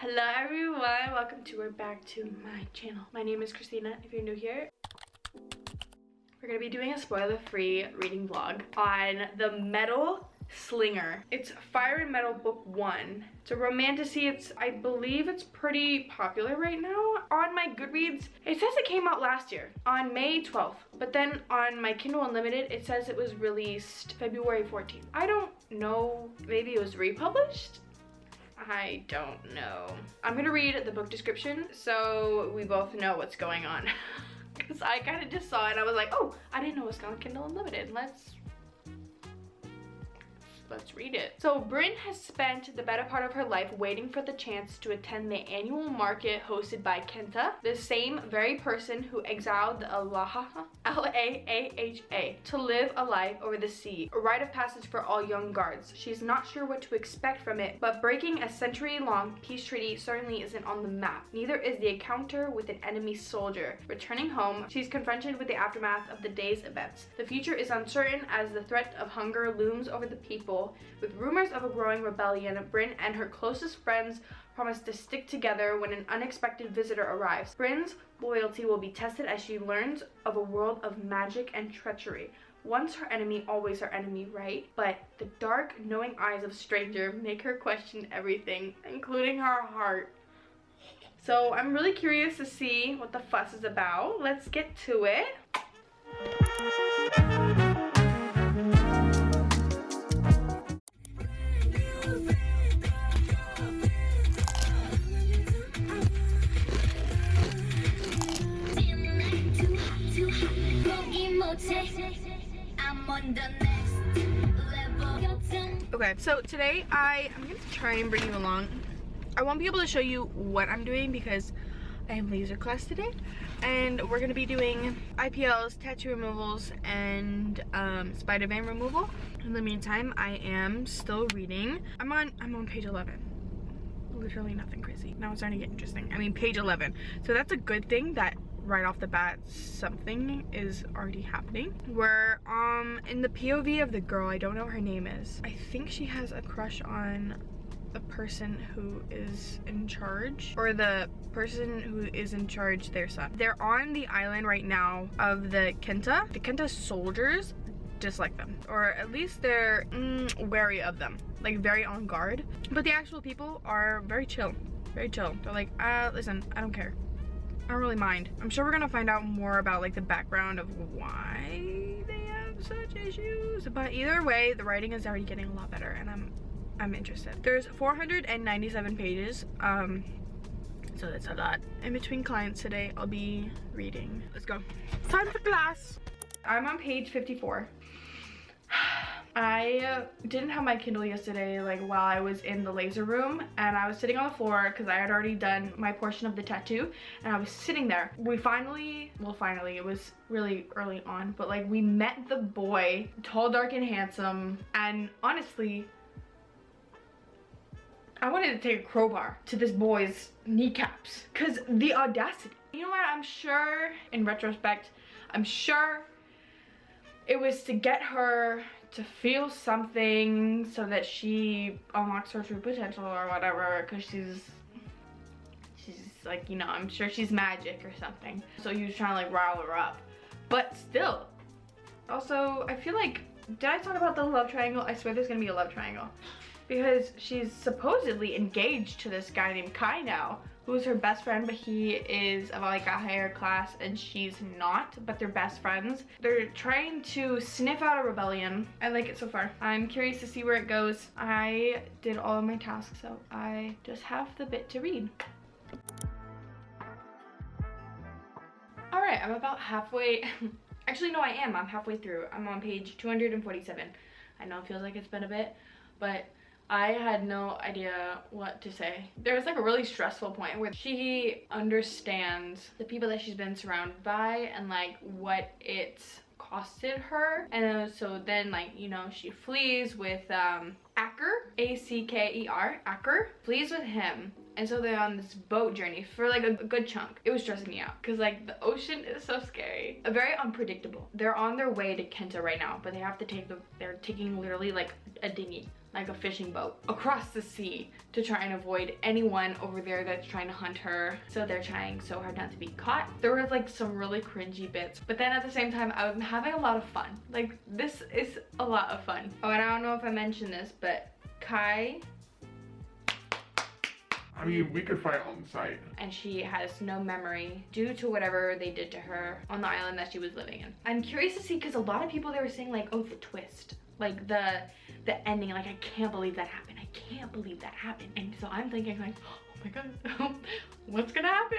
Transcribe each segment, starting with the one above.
Hello everyone, welcome back to my channel. My name is Christina, if you're new here. We're gonna be doing a spoiler-free reading vlog on the Metal Slinger. It's Fire and Metal Book 1. It's a romantasy. I believe it's pretty popular right now. On my Goodreads, it says it came out last year on May 12th. But then on my Kindle Unlimited, it says it was released February 14th. I don't know, maybe it was republished? I don't know. I'm gonna read the book description so we both know what's going on. Because I kind of just saw it and I was like, oh, I didn't know it was on Kindle Unlimited. Let's read it. So Bryn has spent the better part of her life waiting for the chance to attend the annual market hosted by Kenta, the same very person who exiled the Alaaha, L-A-A-H-A, to live a life over the sea, a rite of passage for all young guards. She's not sure what to expect from it, but breaking a century-long peace treaty certainly isn't on the map. Neither is the encounter with an enemy soldier. Returning home, she's confronted with the aftermath of the day's events. The future is uncertain as the threat of hunger looms over the people. With rumors of a growing rebellion, Bryn and her closest friends promise to stick together when an unexpected visitor arrives. Bryn's loyalty will be tested as she learns of a world of magic and treachery. Once her enemy, always her enemy, right? But the dark, knowing eyes of a stranger make her question everything, including her heart. So I'm really curious to see what the fuss is about. Let's get to it. Okay, so today I'm gonna try and bring you along. I won't be able to show you what I'm doing because I have laser class today, and we're gonna be doing IPLs, tattoo removals, and spider vein removal. In the meantime, I am still reading. I'm on page 11. Literally nothing crazy. Now it's starting to get interesting. I mean, page 11. So that's a good thing that right off the bat something is already happening. We're in the POV of the girl. I don't know what her name is. I think she has a crush on the person who is in charge, or the person who is in charge, their son. They're on the island right now of the Kenta. The Kenta soldiers dislike them, or at least they're wary of them, like very on guard. But the actual people are very chill, very chill. They're like, listen, I don't care. I don't really mind. I'm sure we're gonna find out more about like the background of why they have such issues. But either way, the writing is already getting a lot better, and I'm interested. There's 497 pages, so that's a lot. In between clients today, I'll be reading. Let's go. Time for class. I'm on page 54. I didn't have my Kindle yesterday, like while I was in the laser room, and I was sitting on the floor because I had already done my portion of the tattoo, and I was sitting there. We finally, it was really early on, but like we met the boy, tall, dark, and handsome, and honestly, I wanted to take a crowbar to this boy's kneecaps because the audacity. You know what, I'm sure in retrospect, I'm sure it was to get her to feel something so that she unlocks her true potential or whatever, because she's like, you know, I'm sure she's magic or something. So he was trying to like rile her up. But still, also, I feel like, did I talk about the love triangle? I swear there's gonna be a love triangle. Because she's supposedly engaged to this guy named Kai now, who's her best friend, but he is of like a higher class and she's not, but they're best friends. They're trying to sniff out a rebellion. I like it so far. I'm curious to see where it goes. I did all of my tasks, so I just have the bit to read. All right, I'm about halfway. Actually, no, I'm halfway through. I'm on page 247. I know it feels like it's been a bit, but I had no idea what to say. There was like a really stressful point where she understands the people that she's been surrounded by and like what it's costed her. And so then, like, you know, she flees with Acker, A-C-K-E-R, Acker, flees with him. And so they're on this boat journey for like a good chunk. It was stressing me out because like the ocean is so scary. Very unpredictable. They're on their way to Kenta right now, but they have to take they're taking literally like a dinghy. like a fishing boat across the sea to try and avoid anyone over there that's trying to hunt her. So they're trying so hard not to be caught. There was like some really cringy bits, but then at the same time I'm having a lot of fun. Like this is a lot of fun. Oh, and I don't know if I mentioned this, but Kai, I mean, we could fight on site. And she has no memory due to whatever they did to her on the island that she was living in. I'm curious to see, because a lot of people, they were saying like, oh, the twist, like the ending, like I can't believe that happened. I can't believe that happened. And so I'm thinking like, oh my god, what's gonna happen?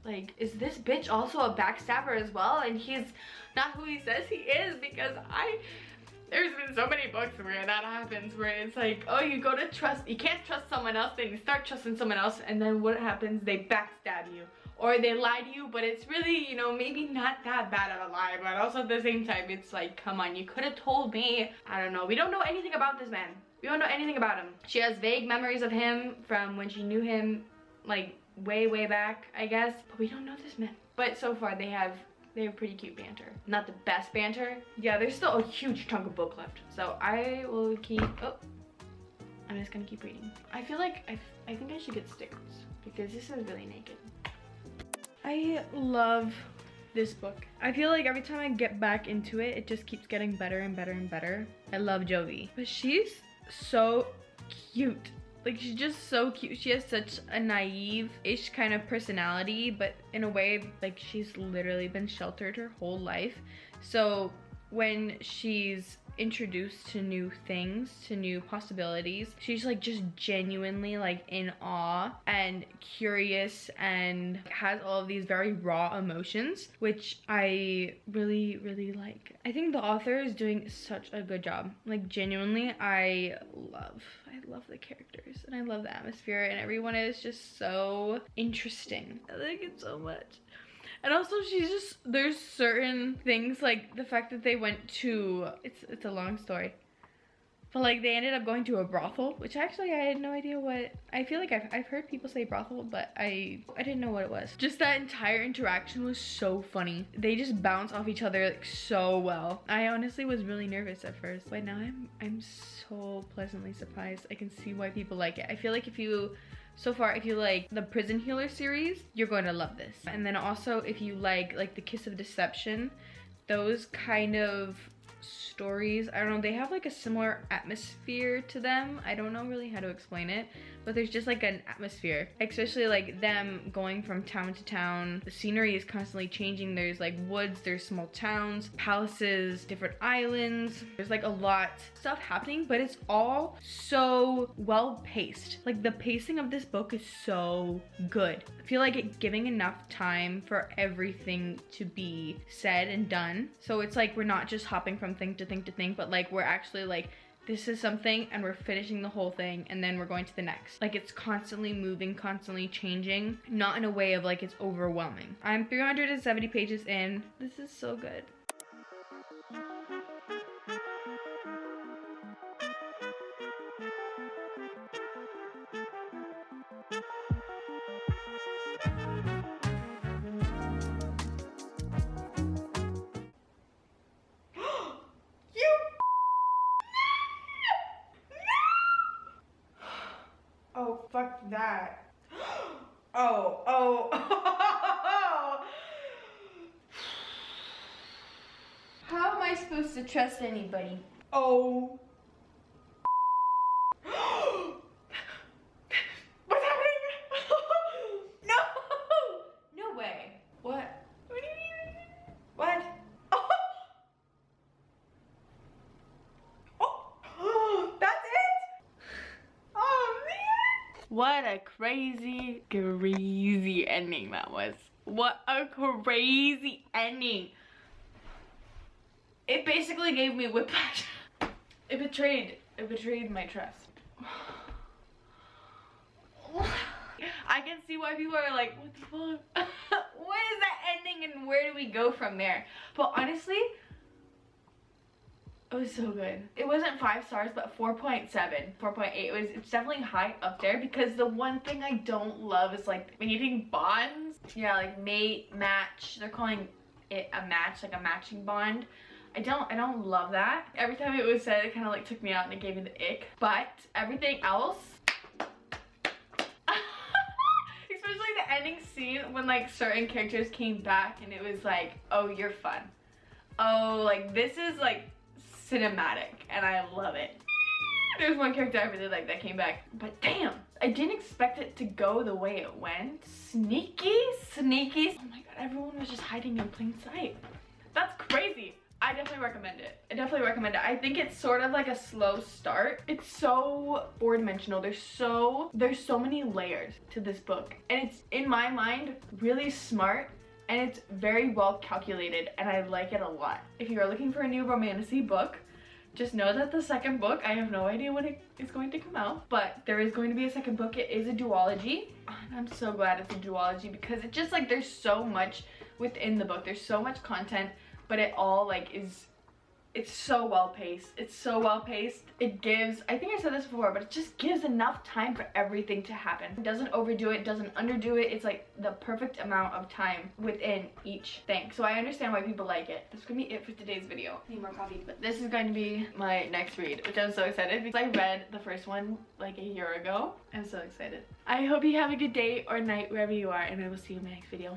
Like, is this bitch also a backstabber as well? And he's not who he says he is, because there's been so many books where that happens, where it's like, oh, you can't trust someone else, then you start trusting someone else, and then what happens? They backstab you, or they lie to you, but it's really, you know, maybe not that bad of a lie, but also at the same time, it's like, come on, you could have told me. I don't know, we don't know anything about this man. We don't know anything about him. She has vague memories of him from when she knew him, like, way back, I guess, but we don't know this man. But so far, they have pretty cute banter. Not the best banter. Yeah, there's still a huge chunk of book left. So I will keep, oh, I'm just gonna keep reading. I feel like, I think I should get stickers because this is really naked. I love this book. I feel like every time I get back into it, it just keeps getting better and better and better. I love Jovi, but she's so cute. Like, she's just so cute. She has such a naive-ish kind of personality, but in a way, like, she's literally been sheltered her whole life. So when she's introduced to new things, to new possibilities, she's like just genuinely like in awe and curious and has all of these very raw emotions, which I really like. I think the author is doing such a good job. Like, genuinely, I love the characters and I love the atmosphere, and everyone is just so interesting. I like it so much. And also, she's just, there's certain things, like the fact that they went to, it's a long story, but like they ended up going to a brothel, which actually I had no idea what, I feel like I've heard people say brothel, but I didn't know what it was. Just that entire interaction was so funny. They just bounce off each other like so well. I honestly was really nervous at first, but now I'm so pleasantly surprised. I can see why people like it. I feel like if you like the Prison Healer series, you're going to love this. And then also if you like the Kiss of Deception, those kind of stories, I don't know, they have like a similar atmosphere to them. I don't know really how to explain it, but there's just like an atmosphere, especially like them going from town to town. The scenery is constantly changing. There's like woods, there's small towns, palaces, different islands. There's like a lot of stuff happening, but it's all so well paced. Like, the pacing of this book is so good. I feel like it's giving enough time for everything to be said and done. So it's like we're not just hopping from thing to thing to thing, but like we're actually like, this is something and we're finishing the whole thing and then we're going to the next. Like, it's constantly moving, constantly changing, not in a way of like it's overwhelming. I'm 370 pages in. This is so good. Oh, fuck that. Oh. How am I supposed to trust anybody? Oh. What's happening? No! No way. What? What do you mean? What? What a crazy ending that was. What a crazy ending. It basically gave me whiplash. It betrayed my trust. I can see why people are like, what the fuck? What is that ending and where do we go from there? But honestly, it was so good. It wasn't 5 stars, but 4.7, 4.8. It's definitely high up there, because the one thing I don't love is like mating bonds. Yeah, like mate, match. They're calling it a match, like a matching bond. I don't love that. Every time it was said, it kind of like took me out and it gave me the ick. But everything else, especially the ending scene when like certain characters came back and it was like, oh, you're fun. Oh, like this is like cinematic and I love it. There's one character I really like that came back, but damn, I didn't expect it to go the way it went. Sneaky. Oh my god, everyone was just hiding in plain sight. That's crazy. I definitely recommend it. I think it's sort of like a slow start. It's so four-dimensional. There's so many layers to this book. And it's, in my mind, really smart and it's very well calculated and I like it a lot. If you are looking for a new romantasy book, just know that the second book, I have no idea when it is going to come out, but there is going to be a second book. It is a duology. And I'm so glad it's a duology because it just like, there's so much within the book. There's so much content, but it all like it's so well paced. It gives, I think I said this before, but it just gives enough time for everything to happen. It doesn't overdo it, doesn't underdo it. It's like the perfect amount of time within each thing. So I understand why people like it. That's gonna be it for today's video. Need more coffee, but this is going to be my next read, which I'm so excited because I read the first one like a year ago. I'm so excited. I hope you have a good day or night wherever you are, and I will see you in my next video.